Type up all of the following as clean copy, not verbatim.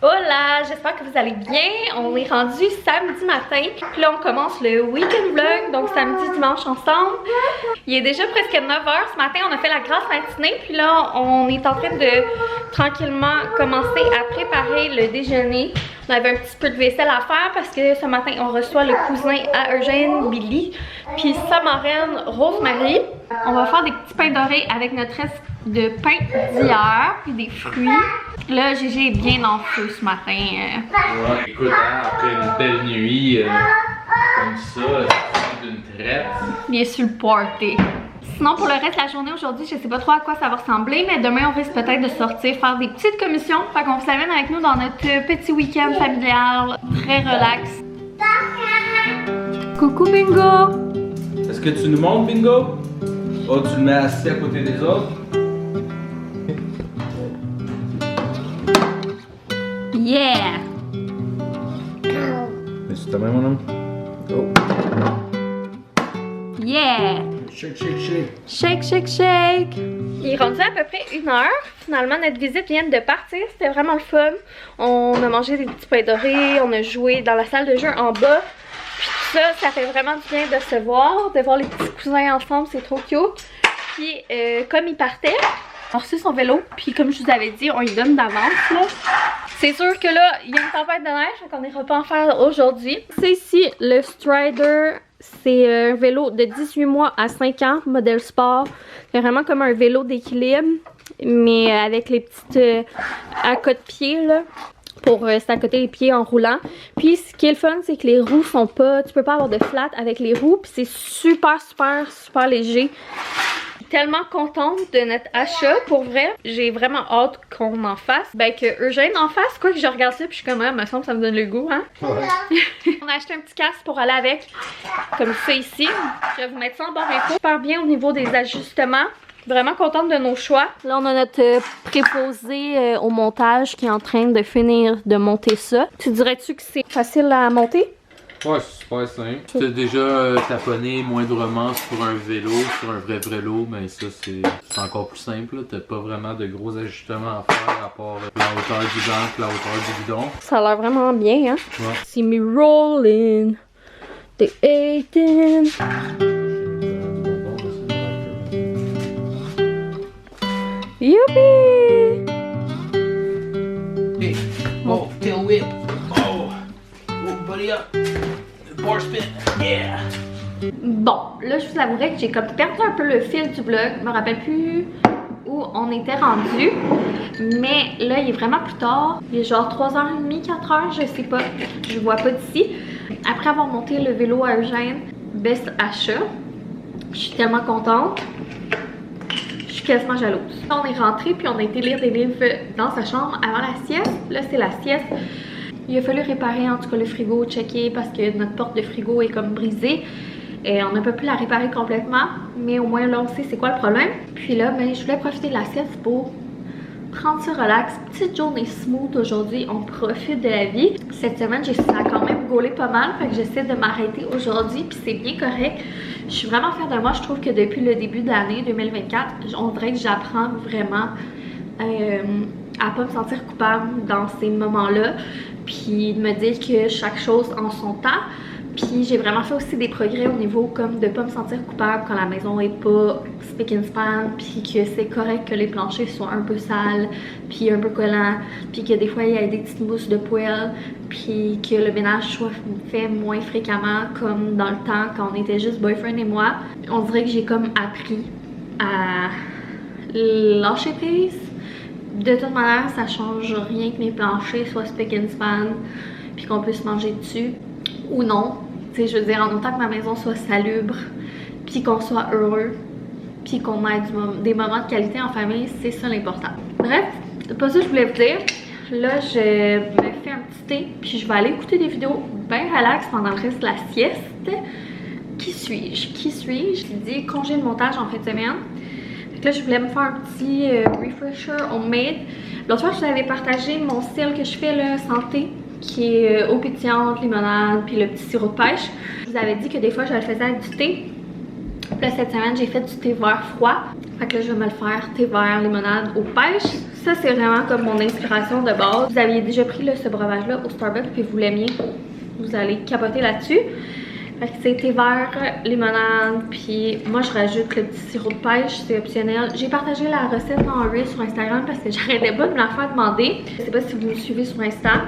Hola, j'espère que vous allez bien. On est rendu samedi matin. Puis là, on commence le week-end vlog. Donc samedi, dimanche ensemble. Il est déjà presque 9h. Ce matin, on a fait la grasse matinée. Puis là, on est en train de tranquillement commencer à préparer le déjeuner. On avait un petit peu de vaisselle à faire parce que ce matin, on reçoit le cousin à Eugène, Billy. Puis sa marraine, Rosemary. On va faire des petits pains dorés avec notre reste de pain d'hier. Puis des fruits. Là, Gégé est bien en feu ce matin. Ouais, écoute, hein, après une belle nuit comme ça, d'une traite. Il est sur le party. Sinon, pour le reste de la journée aujourd'hui, je sais pas trop à quoi ça va ressembler, mais demain, on risque peut-être de sortir, faire des petites commissions. Fait qu'on vous amène avec nous dans notre petit week-end familial, très relax. Coucou Bingo! Est-ce que tu nous montres, Bingo? Oh, tu le mets assis à côté des autres? Yeah! C'est ta main, mon homme? Go! Yeah! Shake, shake, shake! Shake, shake, shake! Il est rendu à peu près 1h. Finalement, notre visite vient de partir. C'était vraiment le fun. On a mangé des petits pains dorés, on a joué dans la salle de jeu en bas. Puis tout ça, ça fait vraiment du bien de se voir, de voir les petits cousins ensemble, c'est trop cute. Puis comme il partait, on a reçu son vélo, puis comme je vous avais dit, on lui donne d'avance là. C'est sûr que là, il y a une tempête de neige, donc on n'ira pas en faire aujourd'hui. C'est ici le Strider. C'est un vélo de 18 mois à 5 ans, modèle sport. C'est vraiment comme un vélo d'équilibre, mais avec les petites accotes-pieds là, pour s'accoter les pieds en roulant. Puis ce qui est le fun, c'est que les roues sont pas... Tu peux pas avoir de flat avec les roues, puis c'est super léger. Tellement contente de notre achat, pour vrai. J'ai vraiment hâte qu'on en fasse. Ben que Eugène en fasse, quoi que je regarde ça puis je suis comme, me semble que ça me donne le goût, hein. Ouais. On a acheté un petit casque pour aller avec, comme ça ici. Je vais vous mettre ça en barre info. Super bien au niveau des ajustements. Vraiment contente de nos choix. Là, on a notre préposé au montage qui est en train de finir de monter ça. Tu dirais-tu que c'est facile à monter? Ouais, c'est super simple. Tu t'es déjà taponné moindrement sur un vélo, sur un vrai vélo, mais ça c'est encore plus simple. T'as pas vraiment de gros ajustements à faire à part la hauteur du banc et la hauteur du guidon. Ça a l'air vraiment bien, hein? Ouais. See me rolling, the 18. Youpi! Hey, oh, tail whip. Oh, buddy up. Bar spin, yeah! Bon, là je vous avouerai que j'ai comme perdu un peu le fil du vlog. Je me rappelle plus où on était rendu. Mais là il est vraiment plus tard. Il est genre 3h30, 4h, je sais pas. Je vois pas d'ici. Après avoir monté le vélo à Eugène, best achat. Je suis tellement contente. Je suis quasiment jalouse. On est rentré puis on a été lire des livres dans sa chambre avant la sieste. Là c'est la sieste. Il a fallu réparer en tout cas le frigo, checker parce que notre porte de frigo est comme brisée. Et on n'a pas pu la réparer complètement, mais au moins là on sait c'est quoi le problème. Puis là, ben, je voulais profiter de la sieste pour prendre ça relax. Petite journée smooth aujourd'hui, on profite de la vie. Cette semaine, ça a quand même gaulé pas mal, fait que j'essaie de m'arrêter aujourd'hui, puis c'est bien correct. Je suis vraiment fière de moi, je trouve que depuis le début de l'année 2024, on dirait que j'apprends vraiment à pas me sentir coupable dans ces moments-là, puis de me dire que chaque chose en son temps. Puis j'ai vraiment fait aussi des progrès au niveau comme de pas me sentir coupable quand la maison est pas spick and span, puis que c'est correct que les planchers soient un peu sales, puis un peu collants, puis que des fois il y a des petites mousses de poêle, puis que le ménage soit fait moins fréquemment comme dans le temps quand on était juste boyfriend et moi. On dirait que j'ai comme appris à lâcher prise. De toute manière, ça change rien que mes planchers soient spick and span, puis qu'on puisse manger dessus ou non. Tu sais, je veux dire, en autant que ma maison soit salubre, puis qu'on soit heureux, puis qu'on ait des moments de qualité en famille, c'est ça l'important. Bref, c'est pas ça que je voulais vous dire. Là, je me fais un petit thé, puis je vais aller écouter des vidéos bien relax pendant le reste de la sieste. Qui suis-je? Qui suis-je? J'ai dit congé de montage en fin de semaine. Là, je voulais me faire un petit refresher homemade. L'autre fois, je vous avais partagé mon style que je fais, là, santé, qui est eau pétillante, limonade, puis le petit sirop de pêche. Je vous avais dit que des fois, je le faisais avec du thé. Puis là, cette semaine, j'ai fait du thé vert froid. Fait que là, je vais me le faire thé vert, limonade, eau pêche. Ça, c'est vraiment comme mon inspiration de base. Vous aviez déjà pris là, ce breuvage-là au Starbucks puis vous l'aimiez, vous allez capoter là-dessus. Fait que c'est thé vert, limonade, puis moi je rajoute le petit sirop de pêche, c'est optionnel. J'ai partagé la recette en reel sur Instagram parce que j'arrêtais pas de me la faire demander. Je sais pas si vous me suivez sur Insta.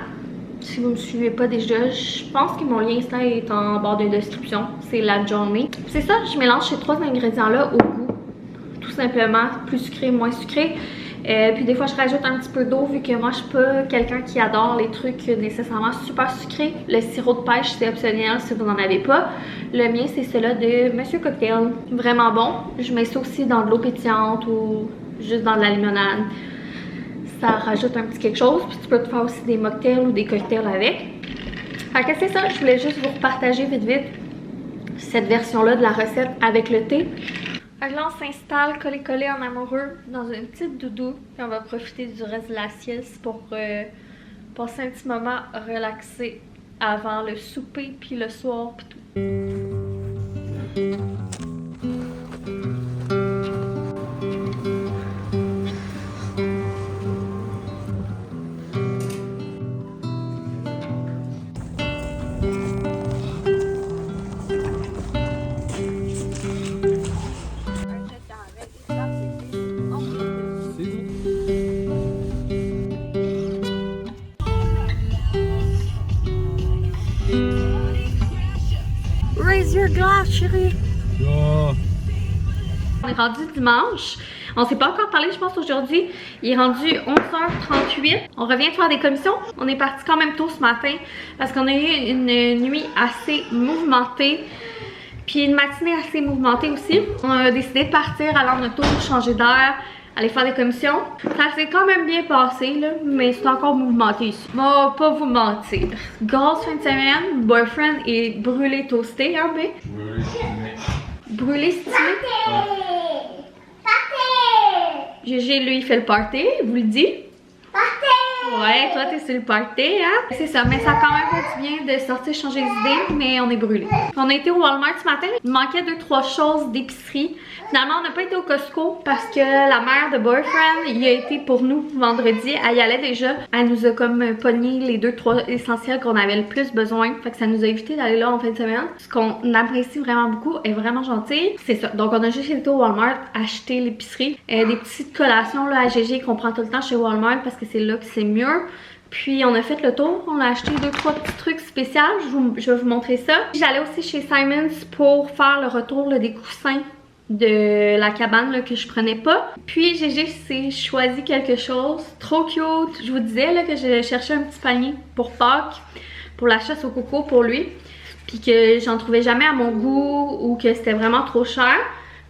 Si vous me suivez pas déjà, je pense que mon lien Insta est en barre de description. C'est la journée. C'est ça, je mélange ces trois ingrédients-là au goût. Tout simplement, plus sucré, moins sucré. Puis des fois je rajoute un petit peu d'eau vu que moi je suis pas quelqu'un qui adore les trucs nécessairement super sucrés. Le sirop de pêche c'est optionnel si vous n'en avez pas. Le mien c'est celui de Monsieur Cocktail. Vraiment bon. Je mets ça aussi dans de l'eau pétillante ou juste dans de la limonade. Ça rajoute un petit quelque chose. Puis tu peux te faire aussi des mocktails ou des cocktails avec. Fait que c'est ça, je voulais juste vous repartager vite cette version là de la recette avec le thé. Fait que là, on s'installe collé en amoureux dans une petite doudou. Puis on va profiter du reste de la sieste pour passer un petit moment relaxé avant le souper, puis le soir, puis tout. Raise your glass, chérie. Oh. On est rendu dimanche. On s'est pas encore parlé, je pense, aujourd'hui. Il est rendu 11h38. On revient de faire des commissions. On est parti quand même tôt ce matin parce qu'on a eu une nuit assez mouvementée. Puis une matinée assez mouvementée aussi. On a décidé de partir, aller en auto, changer d'air, aller faire des commissions. Ça s'est quand même bien passé, là, mais c'est encore mouvementé ici. On va pas vous mentir. Grosse fin de semaine, boyfriend est brûlé toasté, hein, bé? Brûlé stimé. GG, lui, il fait le party, vous le dit? Ouais, toi t'es sur le party, hein? C'est ça, mais ça a quand même fait du bien de sortir, changer d'idée, mais on est brûlés. On a été au Walmart ce matin, il manquait 2-3 choses d'épicerie. Finalement, on n'a pas été au Costco parce que la mère de boyfriend, il a été pour nous vendredi, elle y allait déjà. Elle nous a comme pogné les 2-3 essentiels qu'on avait le plus besoin. Fait que ça nous a évité d'aller là en fin de semaine. Ce qu'on apprécie vraiment beaucoup, elle est vraiment gentille. C'est ça, donc on a juste été au Walmart acheter l'épicerie. Des petites collations là, à GG qu'on prend tout le temps chez Walmart parce que c'est là que c'est mieux. Puis on a fait le tour, on a acheté 2-3 petits trucs spéciaux, je vais vous montrer ça. J'allais aussi chez Simons pour faire le retour là, des coussins de la cabane là, que je prenais pas. Puis GG s'est choisi quelque chose, trop cute. Je vous disais là, que je cherchais un petit panier pour Pâques, pour la chasse au coco pour lui. Puis que j'en trouvais jamais à mon goût ou que c'était vraiment trop cher.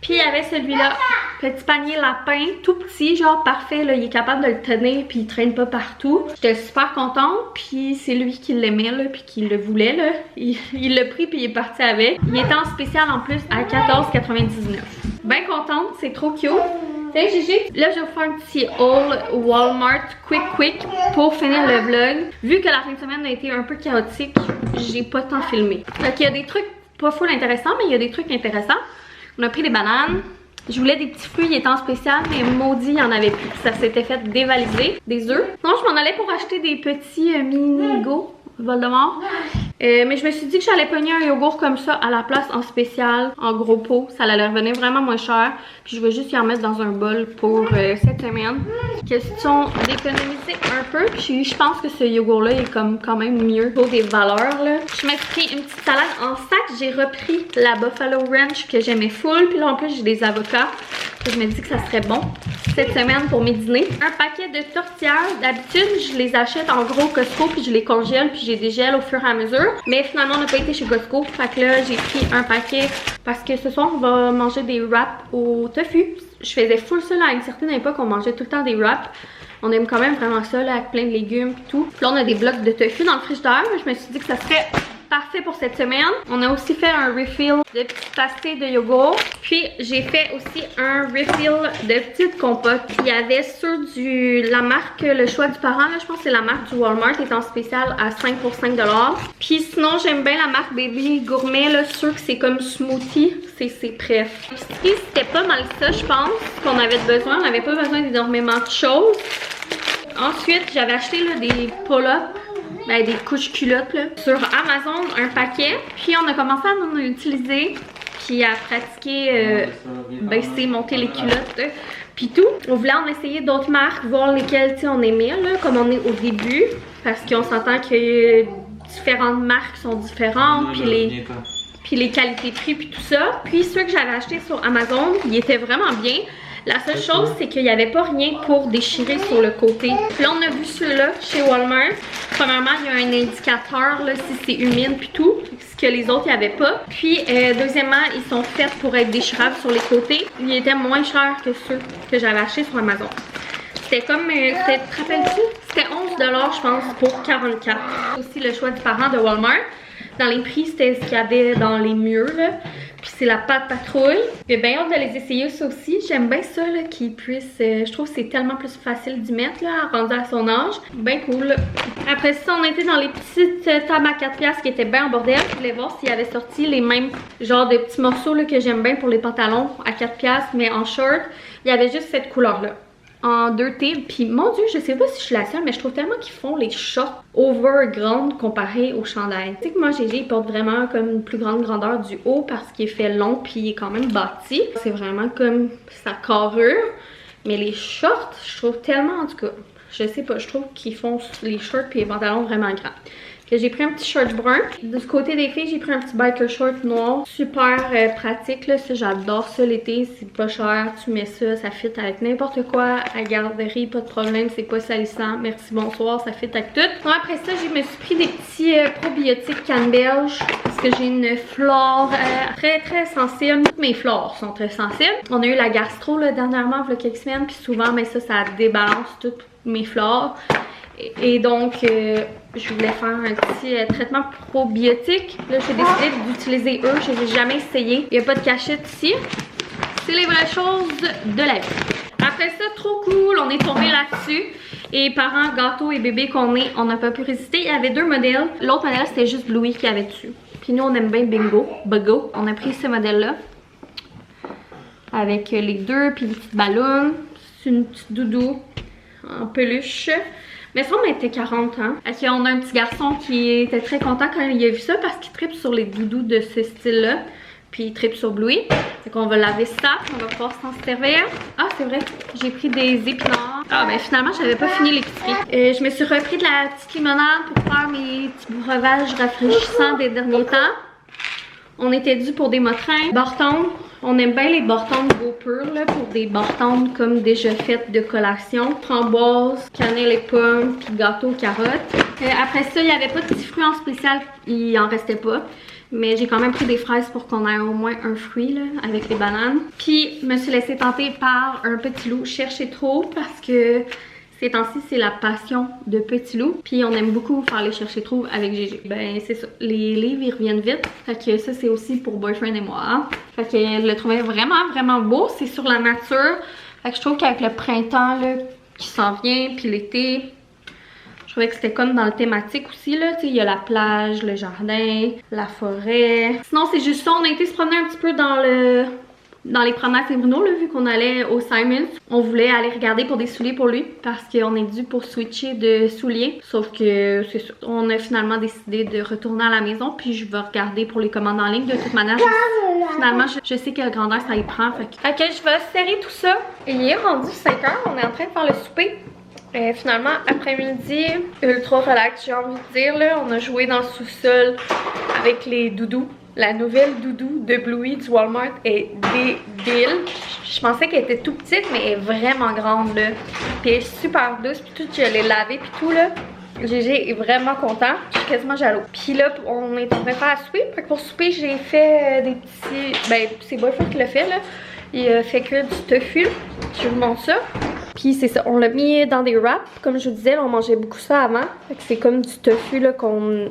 Puis il y avait celui-là, petit panier lapin, tout petit, genre parfait, là, il est capable de le tenir puis il traîne pas partout. J'étais super contente, puis c'est lui qui l'aimait, là, puis qui le voulait, là. Il l'a pris puis il est parti avec. Il était en spécial en plus à 14,99. Bien contente, c'est trop cute. Salut Gigi! Là, je vais vous faire un petit haul Walmart quick pour finir le vlog. Vu que la fin de semaine a été un peu chaotique, j'ai pas tant filmé. Donc il y a des trucs pas full intéressants, mais il y a des trucs intéressants. On a pris des bananes. Je voulais des petits fruits, ils étaient en spécial, mais maudit, il n'y en avait plus. Ça s'était fait dévaliser. Des œufs. Non, je m'en allais pour acheter des petits mini-go Voldemort. Mais je me suis dit que j'allais pogner un yogourt comme ça à la place en spécial, en gros pot. Ça allait revenir vraiment moins cher. Puis je vais juste y en mettre dans un bol pour cette semaine. Question d'économiser un peu. Puis je pense que ce yogourt-là est comme quand même mieux pour des valeurs, là. Je m'ai pris une petite salade en sac. J'ai repris la Buffalo Ranch que j'aimais full. Puis là en plus j'ai des avocats. Je me dis que ça serait bon cette semaine pour mes dîners. Un paquet de tortillas. D'habitude, je les achète en gros Costco puis je les congèle puis j'ai des gels au fur et à mesure. Mais finalement, on n'a pas été chez Costco. Fait que là, j'ai pris un paquet parce que ce soir, on va manger des wraps au tofu. Je faisais full ça là, à une certaine époque, on mangeait tout le temps des wraps. On aime quand même vraiment ça là, avec plein de légumes et tout. Puis là, on a des blocs de tofu dans le frigidaire. Je me suis dit que ça serait parfait pour cette semaine. On a aussi fait un refill de petites pastilles de yogourt. Puis j'ai fait aussi un refill de petites compotes. Il y avait ceux de la marque Le Choix du Parent, là, je pense que c'est la marque du Walmart, est en spécial à 5 pour 5 $. Puis sinon j'aime bien la marque Baby Gourmet, là, ceux que c'est comme smoothie, c'est ses préf. C'était pas mal ça, je pense, qu'on avait besoin. On n'avait pas besoin d'énormément de choses. Ensuite, j'avais acheté là, des pull-ups, ben, des couches culottes là, sur Amazon, un paquet. Puis on a commencé à nous utiliser, puis à pratiquer, baisser, monter les culottes, puis tout. On voulait en essayer d'autres marques, voir lesquelles on aimait, là, comme on est au début. Parce qu'on s'entend que différentes marques sont différentes, puis les qualités-prix, puis tout ça. Puis ceux que j'avais achetés sur Amazon, ils étaient vraiment bien. La seule chose, c'est qu'il n'y avait pas rien pour déchirer sur le côté. Puis là, on a vu ceux-là chez Walmart. Premièrement, il y a un indicateur là, si c'est humide puis tout, ce que les autres, il n'y avait pas. Puis, deuxièmement, ils sont faits pour être déchirables sur les côtés. Ils étaient moins chers que ceux que j'avais achetés sur Amazon. C'était comme, te rappelles-tu? C'était 11 $, je pense, pour 44. Aussi le choix du parent de Walmart. Dans les prix, c'était ce qu'il y avait dans les murs, là. Puis c'est la pâte patrouille. J'ai bien hâte de les essayer ça aussi. J'aime bien ça, là, qu'ils puissent... je trouve que c'est tellement plus facile d'y mettre, là, rendu à son âge. Bien cool. Après ça, on était dans les petites tables à 4 piastres qui étaient bien en bordel. Je voulais voir s'il y avait sorti les mêmes genres de petits morceaux, là, que j'aime bien pour les pantalons à 4 piastres, mais en short. Il y avait juste cette couleur-là. En 2T, puis mon dieu, je sais pas si je suis la seule, mais je trouve tellement qu'ils font les shorts over grandes comparés aux chandails. Tu sais que moi, GG, il porte vraiment comme une plus grande grandeur du haut parce qu'il est fait long puis il est quand même bâti. C'est vraiment comme sa carrure, mais les shorts, je trouve tellement, en tout cas, je sais pas, je trouve qu'ils font les shorts puis les pantalons vraiment grands. J'ai pris un petit short brun. Du côté des filles, j'ai pris un petit biker short noir. Super pratique, là. Ça, j'adore ça l'été. C'est pas cher. Tu mets ça, ça fit avec n'importe quoi. À la garderie, pas de problème. C'est pas salissant. Merci, bonsoir. Ça fit avec tout. Bon, après ça, je me suis pris des petits probiotiques canneberge. Parce que j'ai une flore très, très sensible. Toutes mes flores sont très sensibles. On a eu la gastro, là, dernièrement, il y a quelques semaines. Puis souvent, mais ça débalance toutes mes flores. Et donc, je voulais faire un petit traitement probiotique. Là, j'ai décidé d'utiliser eux. Je n'ai jamais essayé. Il n'y a pas de cachette ici. C'est les vraies choses de la vie. Après ça, trop cool. On est tombé là-dessus. Et parents, gâteaux et bébés qu'on est, on n'a pas pu résister. Il y avait deux modèles. L'autre modèle, c'était juste Bluey qui avait dessus. Puis nous, on aime bien Bingo. Bugo. On a pris ce modèle-là. Avec les deux, puis les petites ballons. C'est une petite doudou en peluche. Mais ça, on était 40 ans. Parce qu'on a un petit garçon qui était très content quand il a vu ça parce qu'il tripe sur les doudous de ce style-là. Puis il tripe sur Bluey. Donc on va laver ça, on va pouvoir s'en servir. Ah, c'est vrai, j'ai pris des épinards. Ah, ben finalement, j'avais pas fini l'épicerie. Je me suis repris de la petite limonade pour faire mes petits breuvages rafraîchissants des derniers temps. On était dû pour des motrins. Bartons. On aime bien les bartons de beau pur, là, pour des bartons comme déjà faites de collation. Framboise, cannelle et pommes, puis gâteau carottes. Après ça, il n'y avait pas de petits fruits en spécial, il en restait pas. Mais j'ai quand même pris des fraises pour qu'on ait au moins un fruit, là, avec les bananes. Puis, je me suis laissée tenter par un petit loup chercher trop parce que ces temps-ci, c'est la passion de Petit Loup. Puis on aime beaucoup faire les chercher trop avec GG. Ben c'est ça, les livres ils reviennent vite. Fait que ça c'est aussi pour Boyfriend et moi. Hein? Fait que je le trouvais vraiment vraiment beau. C'est sur la nature. Fait que je trouve qu'avec le printemps là, qui s'en vient, puis l'été, je trouvais que c'était comme dans le thématique aussi là. Tu sais, il y a la plage, le jardin, la forêt. Sinon c'est juste ça, on a été se promener un petit peu dans les promenades Saint-Bruno, vu qu'on allait au Simons. On voulait aller regarder pour des souliers pour lui parce qu'on est dû pour switcher de souliers. Sauf que c'est ça, on a finalement décidé de retourner à la maison puis je vais regarder pour les commandes en ligne. De toute manière, finalement, je sais quelle grandeur ça y prend. Fait que je vais serrer tout ça. Et il est rendu 5 h, on est en train de faire le souper. Finalement, après-midi, ultra relax, j'ai envie de dire. Là, on a joué dans le sous-sol avec les doudous. La nouvelle doudou de Bluey du Walmart est débile. Je pensais qu'elle était tout petite, mais elle est vraiment grande, là. Puis elle est super douce, puis tout, je l'ai lavée, puis tout, là. GG est vraiment content. Je suis quasiment jaloux. Puis là, on est en train de faire à souper. Fait que pour souper, j'ai fait des petits... Ben, c'est Boyfriend qui l'a fait, là. Il a fait cuire du tofu. Je vous montre ça. Puis c'est ça, on l'a mis dans des wraps. Comme je vous disais, là, on mangeait beaucoup ça avant. Fait que c'est comme du tofu, là, qu'on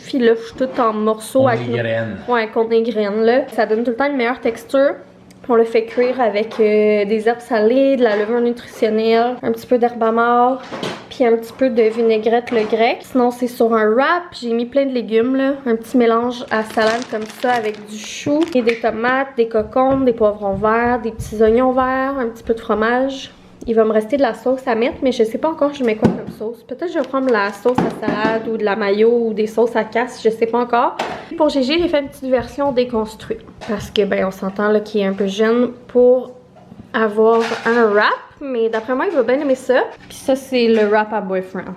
filoche tout en morceaux. Avec des graines. Ouais, contre des graines là. Ça donne tout le temps une meilleure texture. Puis on le fait cuire avec des herbes salées, de la levure nutritionnelle, un petit peu d'herbe amare, puis un petit peu de vinaigrette le grec. Sinon c'est sur un wrap, j'ai mis plein de légumes là, un petit mélange à salade comme ça avec du chou et des tomates, des concombres, des poivrons verts, des petits oignons verts, un petit peu de fromage. Il va me rester de la sauce à mettre, mais je sais pas encore je mets quoi comme sauce. Peut-être que je vais prendre la sauce à salade ou de la mayo ou des sauces à casse, je sais pas encore. Pour Gégé, j'ai fait une petite version déconstruite. Parce que, ben, on s'entend là qu'il est un peu jeune pour avoir un wrap. Mais d'après moi, il va bien aimer ça. Puis ça, c'est le wrap à boyfriend.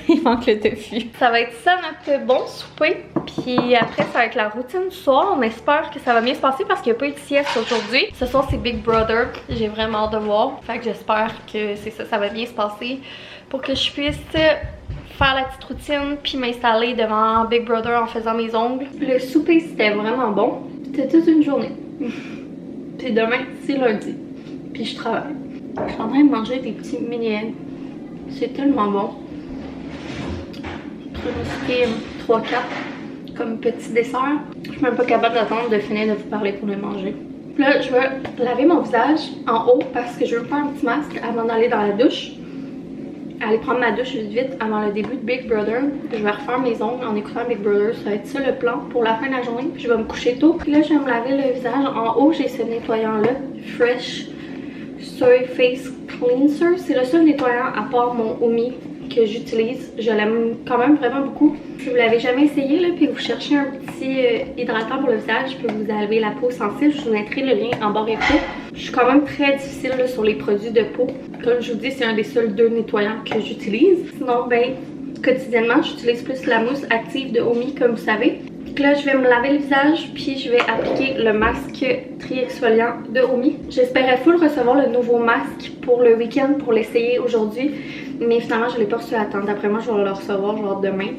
Il manque le tofu. Ça va être ça notre bon souper. Puis après, ça va être la routine du soir. On espère que ça va bien se passer parce qu'il n'y a pas eu de sieste aujourd'hui. Ce soir, c'est Big Brother. J'ai vraiment hâte de voir. Fait que j'espère que c'est ça, ça va bien se passer pour que je puisse faire la petite routine puis m'installer devant Big Brother en faisant mes ongles. Le souper, c'était vraiment bon. C'était toute une journée. Puis demain, c'est lundi. Puis je travaille. Je suis en train de manger des petits mini-eggs. C'est tellement bon. Je vais 3-4 comme petit dessert. Je suis même pas capable d'attendre de finir de vous parler pour le manger. Puis là, je vais laver mon visage en haut parce que je veux faire un petit masque avant d'aller dans la douche. Aller prendre ma douche vite avant le début de Big Brother. Je vais refaire mes ongles en écoutant Big Brother. Ça va être ça le plan pour la fin de la journée. Puis je vais me coucher tôt. Puis là, je vais me laver le visage. En haut, j'ai ce nettoyant-là. Fresh Soy Face Cleanser. C'est le seul nettoyant à part mon Omi que j'utilise. Je l'aime quand même vraiment beaucoup. Si vous l'avez jamais essayé là, puis vous cherchez un petit hydratant pour le visage, puis vous avez la peau sensible, je vous mettrai le lien en barre d'infos. Je suis quand même très difficile là, sur les produits de peau. Comme je vous dis, c'est un des seuls 2 nettoyants que j'utilise. Sinon, ben, quotidiennement, j'utilise plus la mousse active de Omi, comme vous savez. Donc là, je vais me laver le visage, puis je vais appliquer le masque tri-exfoliant de Omi. J'espérais full recevoir le nouveau masque pour le week-end pour l'essayer aujourd'hui. Mais finalement, je ne l'ai pas reçu à temps. D'après moi, je vais le recevoir genre demain.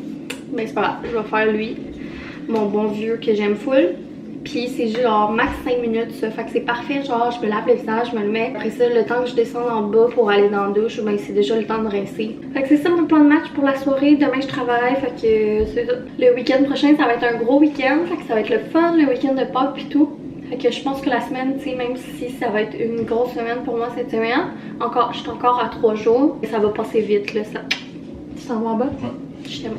Mais c'est pas grave, je vais faire lui, mon bon vieux que j'aime full. Puis c'est genre max 5 minutes ça. Fait que c'est parfait, genre je me lave le visage, je me le mets. Après ça, le temps que je descends en bas pour aller dans la douche, ben c'est déjà le temps de rincer. Fait que c'est ça mon plan de match pour la soirée. Demain je travaille, fait que c'est ça. Le week-end prochain, ça va être un gros week-end. Fait que ça va être le fun, le week-end de Pâques pis tout. Fait que je pense que la semaine, tu sais, même si ça va être une grosse semaine pour moi cette semaine, je suis encore à 3 jours. Et ça va passer vite là, ça. Tu t'en vas en bas? Ouais. Je t'aime.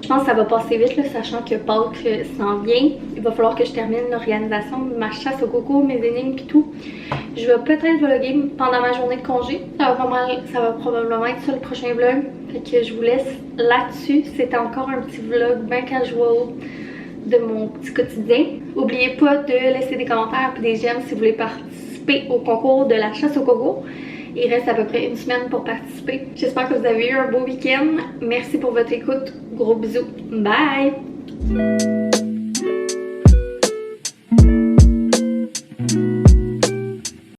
Je pense que ça va passer vite là, sachant que Pâques s'en vient. Il va falloir que je termine l'organisation de ma chasse au coco, mes énigmes pis tout. Je vais peut-être vlogger pendant ma journée de congé. Ça va probablement être ça le prochain vlog. Fait que je vous laisse là-dessus. C'était encore un petit vlog bien casual de mon petit quotidien. N'oubliez pas de laisser des commentaires et des j'aime si vous voulez participer au concours de la chasse au coco. Il reste à peu près une semaine pour participer. J'espère que vous avez eu un beau week-end. Merci pour votre écoute. Gros bisous. Bye!